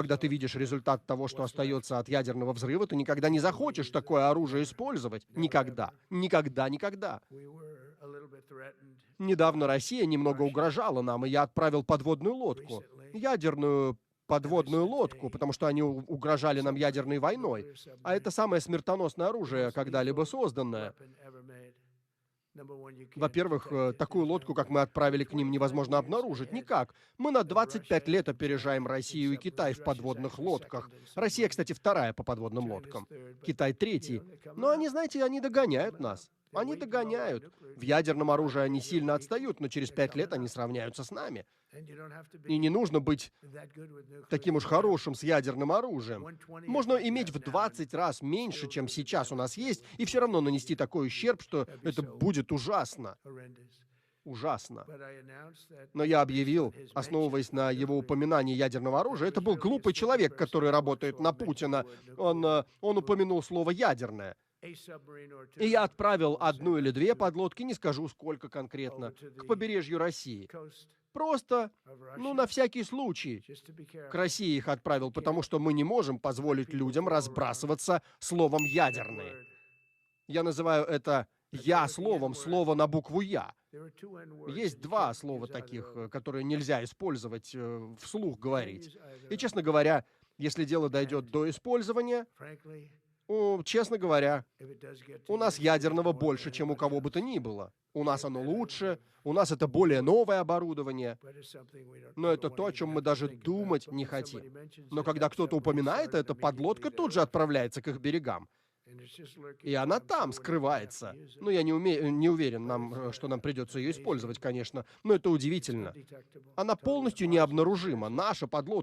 Когда ты видишь результат того, что остается от ядерного взрыва, ты никогда не захочешь такое оружие использовать. Никогда. Никогда, никогда. Недавно Россия немного угрожала нам, и я отправил подводную лодку. Ядерную подводную лодку, потому что они угрожали нам ядерной войной. А это самое смертоносное оружие, когда-либо созданное. Во-первых, такую лодку, как мы отправили к ним, невозможно обнаружить никак. Мы на 25 лет опережаем Россию и Китай в подводных лодках. Россия, кстати, вторая по подводным лодкам. Китай третий. Но они, знаете, они догоняют нас. Они догоняют. В ядерном оружии они сильно отстают, но через 5 лет они сравняются с нами. И не нужно быть таким уж хорошим с ядерным оружием. Можно иметь в 20 раз меньше, чем сейчас у нас есть, и все равно нанести такой ущерб, что это будет ужасно. Ужасно. Но я объявил, основываясь на его упоминании ядерного оружия, это был глупый человек, который работает на Путина. Он упомянул слово «ядерное». И я отправил одну или две подлодки, не скажу сколько конкретно, к побережью России. Просто, на всякий случай. К России их отправил, потому что мы не можем позволить людям разбрасываться словом «ядерные». Я называю это «я» словом, слово на букву «я». Есть два слова таких, которые нельзя использовать, вслух говорить. И, честно говоря, если дело дойдет до использования, честно говоря, у нас ядерного больше, чем у кого бы то ни было. У нас оно лучше, у нас это более новое оборудование. Но это то, о чем мы даже думать не хотим. Но когда кто-то упоминает это, подлодка тут же отправляется к их берегам. И она там скрывается. Ну, я не уверен, что нам придется ее использовать, конечно, но это удивительно. Она полностью необнаружима. Наша подлодка